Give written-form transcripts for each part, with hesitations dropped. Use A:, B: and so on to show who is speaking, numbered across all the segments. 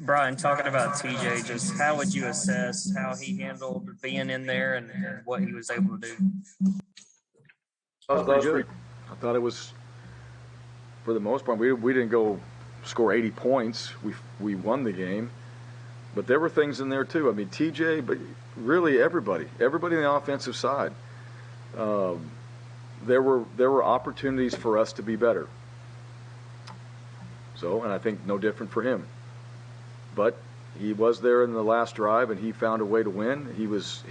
A: Bryan, talking about TJ, just how would you assess how he handled being in there and what he was able to do?
B: That was pretty good. I thought it was, for the most part, we didn't go score 80 points. We won the game. But there were things in there, too. I mean, TJ, but really everybody on the offensive side. There were opportunities for us to be better. So, and I think no different for him. But he was there in the last drive, and he found a way to win. He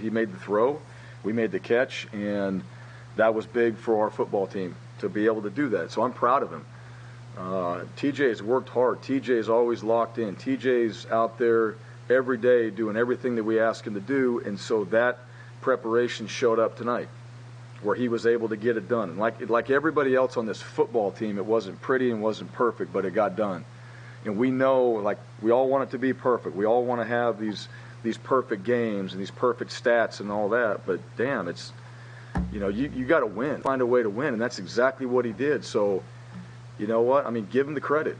B: made the throw, we made the catch, and that was big for our football team to be able to do that. So I'm proud of him. TJ has worked hard. TJ is always locked in. TJ's out there every day doing everything that we ask him to do, and so that preparation showed up tonight, where he was able to get it done. And like everybody else on this football team, it wasn't pretty and wasn't perfect, but it got done. And we know, like, we all want it to be perfect. We all want to have these perfect games and these perfect stats and all that. But damn, it's, you got to win, find a way to win, and that's exactly what he did. So, you know what? I mean, give him the credit.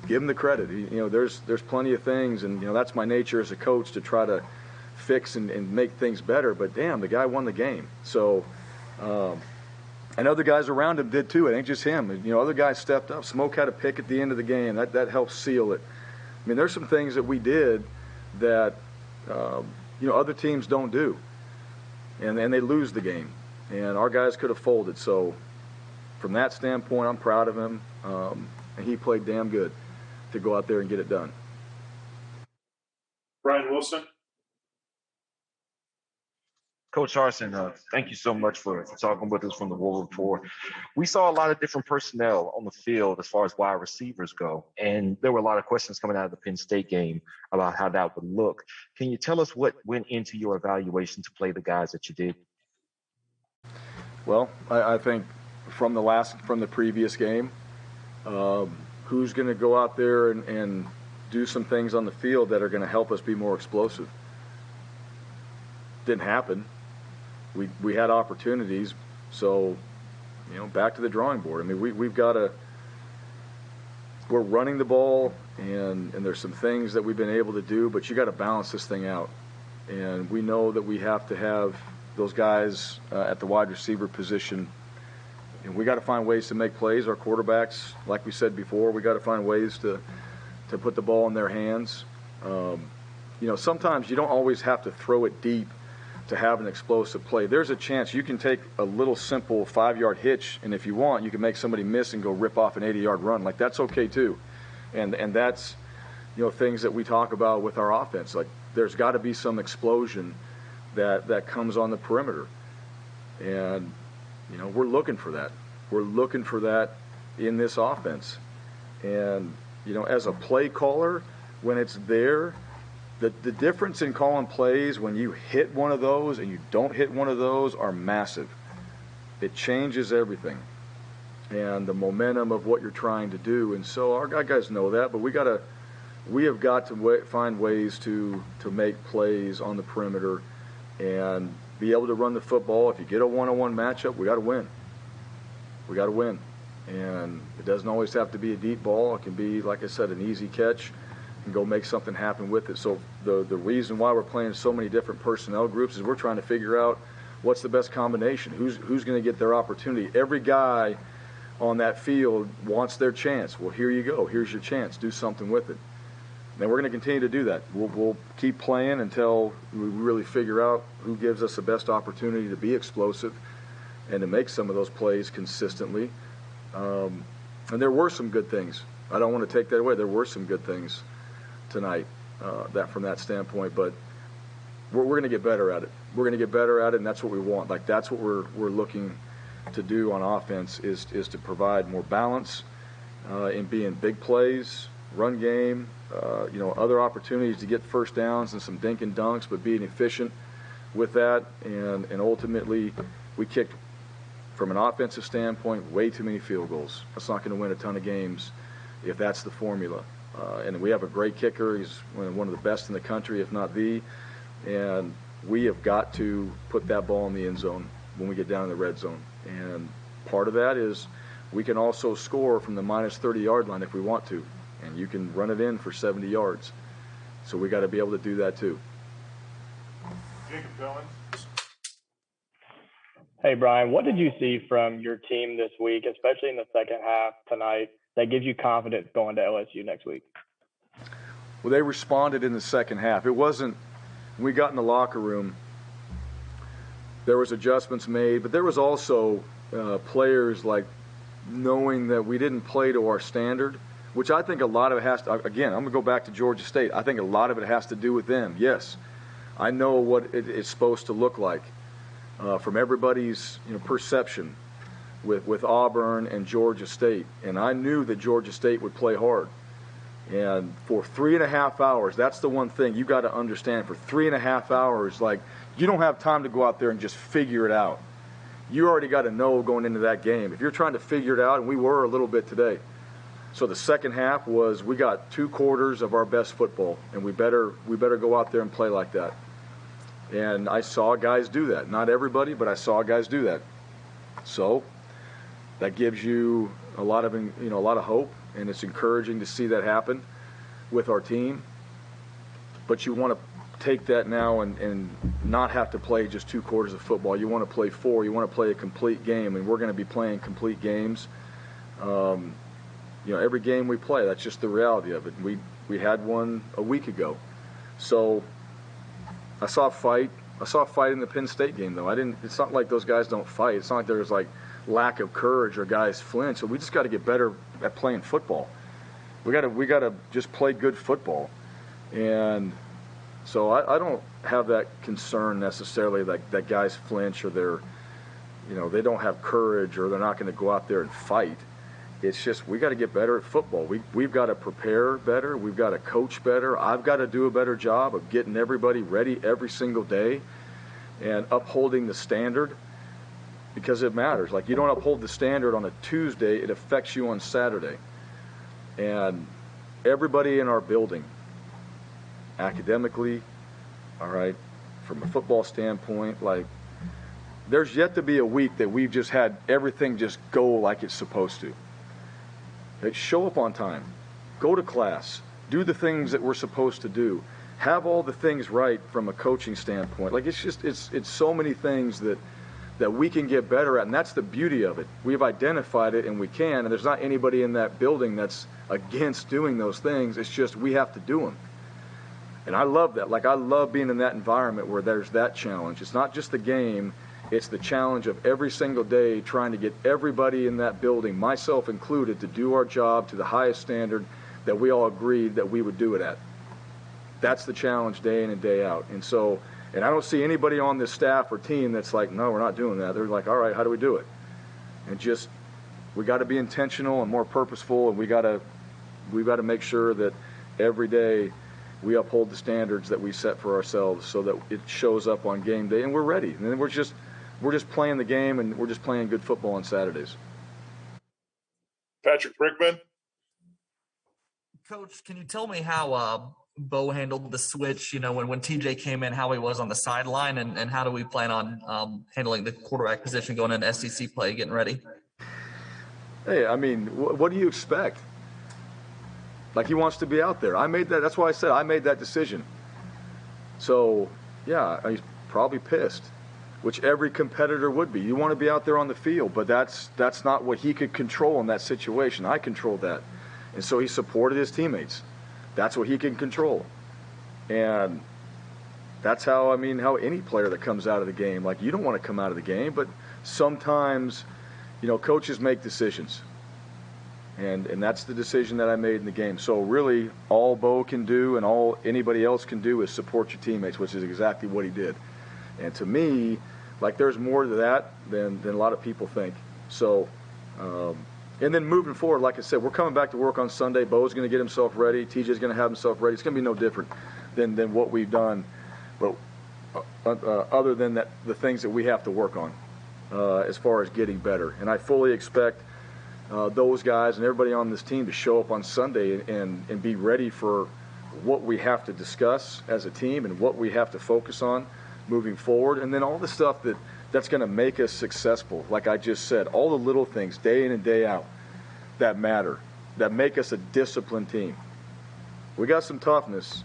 B: Give him the credit. There's plenty of things, and that's my nature as a coach, to try to fix and make things better. But damn, the guy won the game. So. And other guys around him did too. It ain't just him. Other guys stepped up. Smoke had a pick at the end of the game. That helped seal it. I mean, there's some things that we did that other teams don't do, and they lose the game. And our guys could have folded. So, from that standpoint, I'm proud of him. And he played damn good to go out there and get it done.
C: Bryan Wilson.
D: Coach Harsin, thank you so much for talking with us from the War Report. We saw a lot of different personnel on the field as far as wide receivers go, and there were a lot of questions coming out of the Penn State game about how that would look. Can you tell us what went into your evaluation to play the guys that you did?
B: Well, I think from the previous game, who's going to go out there and do some things on the field that are going to help us be more explosive? Didn't happen. We had opportunities, so back to the drawing board. I mean, we're running the ball, and there's some things that we've been able to do, but you got to balance this thing out. And we know that we have to have those guys at the wide receiver position, and we got to find ways to make plays. Our quarterbacks, like we said before, we got to find ways to put the ball in their hands. Sometimes you don't always have to throw it deep to have an explosive play. There's a chance you can take a little simple 5-yard hitch, and if you want, you can make somebody miss and go rip off an 80-yard run. Like, that's okay too. And that's, things that we talk about with our offense. Like, there's got to be some explosion that comes on the perimeter. And, we're looking for that. We're looking for that in this offense. And, as a play caller, when it's there, the difference in calling plays when you hit one of those and you don't hit one of those are massive. It changes everything and the momentum of what you're trying to do. And so our guys know that, but we have got to find ways to make plays on the perimeter and be able to run the football. If you get a one-on-one matchup, we got to win. We got to win. And it doesn't always have to be a deep ball. It can be, like I said, an easy catch and go make something happen with it. So the reason why we're playing so many different personnel groups is we're trying to figure out what's the best combination, who's going to get their opportunity. Every guy on that field wants their chance. Well, here you go. Here's your chance. Do something with it. And we're going to continue to do that. We'll keep playing until we really figure out who gives us the best opportunity to be explosive and to make some of those plays consistently. And there were some good things. I don't want to take that away. There were some good things tonight from that standpoint, but we're going to get better at it. We're going to get better at it, and that's what we want. Like, that's what we're looking to do on offense is to provide more balance in being big plays, run game, other opportunities to get first downs and some dink and dunks, but being efficient with that. And ultimately, we kicked, from an offensive standpoint, way too many field goals. That's not going to win a ton of games if that's the formula. And we have a great kicker. He's one of the best in the country, if not the. And we have got to put that ball in the end zone when we get down in the red zone. And part of that is we can also score from the minus 30-yard line if we want to. And you can run it in for 70 yards. So we got to be able to do that too.
C: Jacob Billings.
E: Hey, Bryan, what did you see from your team this week, especially in the second half tonight, that gives you confidence going to LSU next week?
B: Well, they responded in the second half. It wasn't, when we got in the locker room, there was adjustments made, but there was also players like knowing that we didn't play to our standard, which I think a lot of it has to, again, I'm going to go back to Georgia State. I think a lot of it has to do with them. Yes, I know what it's supposed to look like from everybody's perception with Auburn and Georgia State. And I knew that Georgia State would play hard. And for 3.5 hours, that's the one thing you got to understand. For 3.5 hours, like, you don't have time to go out there and just figure it out. You already got to know going into that game. If you're trying to figure it out, and we were a little bit today. So the second half was, we got 2 quarters of our best football, and we better go out there and play like that. And I saw guys do that. Not everybody, but I saw guys do that. So that gives you a lot of hope, and it's encouraging to see that happen with our team. But you want to take that now and not have to play just 2 quarters of football. You want to play 4. You want to play a complete game, and we're going to be playing complete games. Every game we play, that's just the reality of it. We had one a week ago. So I saw a fight. I saw a fight in the Penn State game, though. It's not like those guys don't fight. It's not like there's like lack of courage or guys flinch. So we just got to get better at playing football. We got to just play good football. And so I don't have that concern necessarily that guys flinch or they don't have courage or they're not going to go out there and fight. It's just we got to get better at football. We've got to prepare better. We've got to coach better. I've got to do a better job of getting everybody ready every single day and upholding the standard, because it matters. Like, you don't uphold the standard on a Tuesday, it affects you on Saturday. And everybody in our building, academically, all right, from a football standpoint, like, there's yet to be a week that we've just had everything just go like it's supposed to. Show up on time, go to class, do the things that we're supposed to do, have all the things right from a coaching standpoint. Like, it's so many things that we can get better at, and that's the beauty of it. We've identified it, and we can, and there's not anybody in that building that's against doing those things. It's just we have to do them. And I love that. Like, I love being in that environment where there's that challenge. It's not just the game. It's the challenge of every single day trying to get everybody in that building, myself included, to do our job to the highest standard that we all agreed that we would do it at. That's the challenge day in and day out. And I don't see anybody on this staff or team that's like, no, we're not doing that. They're like, all right, how do we do it? And we got to be intentional and more purposeful, and we got to make sure that every day we uphold the standards that we set for ourselves so that it shows up on game day and we're ready. And then we're just playing the game, and we're just playing good football on Saturdays.
C: Patrick Brickman.
F: Coach, can you tell me how Bo handled the switch, when TJ came in, how he was on the sideline, and how do we plan on handling the quarterback position going into SEC play, getting ready?
B: Hey, I mean, what do you expect? Like, he wants to be out there. That's why I said I made that decision. So, yeah, he's probably pissed, which every competitor would be. You want to be out there on the field, but that's not what he could control in that situation. I controlled that. And so he supported his teammates. That's what he can control. And that's how any player that comes out of the game, like, you don't want to come out of the game, but sometimes, coaches make decisions. And that's the decision that I made in the game. So really, all Bo can do and all anybody else can do is support your teammates, which is exactly what he did. And to me, like, there's more to that than a lot of people think. So, and then moving forward, like I said, we're coming back to work on Sunday. Bo's going to get himself ready. TJ's going to have himself ready. It's going to be no different than what we've done, but other than that, the things that we have to work on as far as getting better. And I fully expect those guys and everybody on this team to show up on Sunday and be ready for what we have to discuss as a team and what we have to focus on moving forward. And then all the stuff that's going to make us successful, like I just said, all the little things day in and day out that matter, that make us a disciplined team. We got some toughness,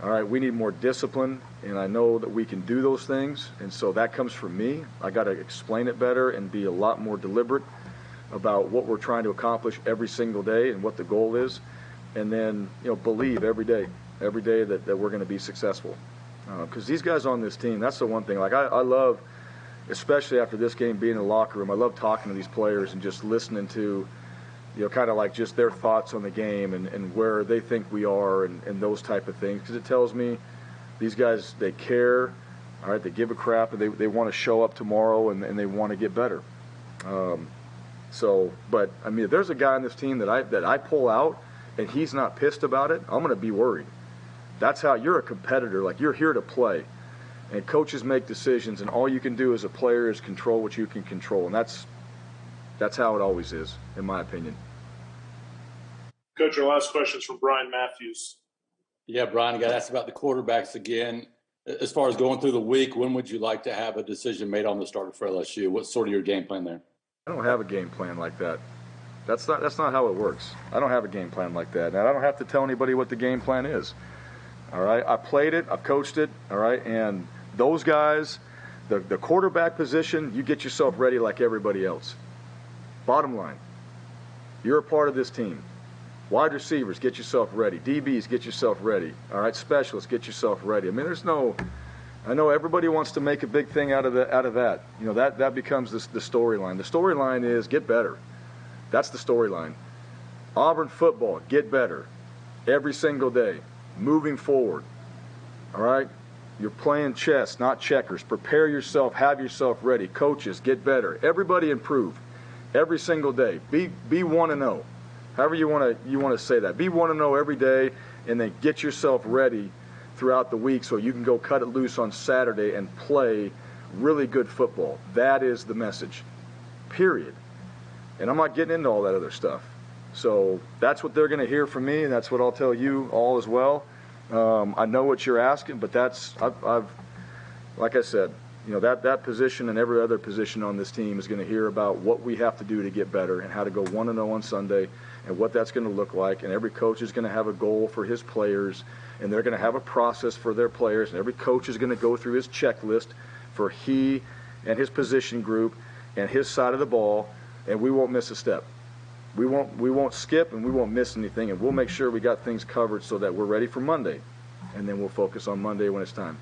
B: All right, we need more discipline, and I know that we can do those things, and so that comes from me. I got to explain it better and be a lot more deliberate about what we're trying to accomplish every single day and what the goal is, and then believe every day that we're going to be successful. Because these guys on this team, that's the one thing. Like I love, especially after this game, being in the locker room. I love talking to these players and just listening to, kind of like just their thoughts on the game and where they think we are and those type of things. Because it tells me these guys, they care, all right, they give a crap, and they want to show up tomorrow and they want to get better. But I mean, if there's a guy on this team that I pull out and he's not pissed about it, I'm going to be worried. That's how you're a competitor. Like, you're here to play, and coaches make decisions, and all you can do as a player is control what you can control, and that's how it always is, in my opinion.
C: Coach, our last question is from Brian Matthews.
G: Yeah, Bryan, I got asked about the quarterbacks again. As far as going through the week, when would you like to have a decision made on the starter for LSU? What's sort of your game plan there?
B: I don't have a game plan like that. That's not how it works. I don't have a game plan like that, and I don't have to tell anybody what the game plan is. All right, I played it, I've coached it, all right, and those guys, the quarterback position, you get yourself ready like everybody else. Bottom line, you're a part of this team. Wide receivers, get yourself ready. DBs, get yourself ready. All right, specialists, get yourself ready. I mean, I know everybody wants to make a big thing out of that. That becomes the storyline. The storyline is get better. That's the storyline. Auburn football, get better every single day. Moving forward, all right? You're playing chess, not checkers. Prepare yourself, have yourself ready. Coaches, get better. Everybody improve every single day. Be 1-0. However you want to say that. Be 1-0 every day, and then get yourself ready throughout the week so you can go cut it loose on Saturday and play really good football. That is the message, period. And I'm not getting into all that other stuff. So that's what they're going to hear from me, and that's what I'll tell you all as well. I know what you're asking, but I've like I said, that position and every other position on this team is going to hear about what we have to do to get better and how to go 1-0 on Sunday and what that's going to look like. And every coach is going to have a goal for his players, and they're going to have a process for their players, and every coach is going to go through his checklist for he and his position group and his side of the ball, and we won't miss a step. We won't skip, and we won't miss anything, and we'll make sure we got things covered so that we're ready for Monday, and then we'll focus on Monday when it's time.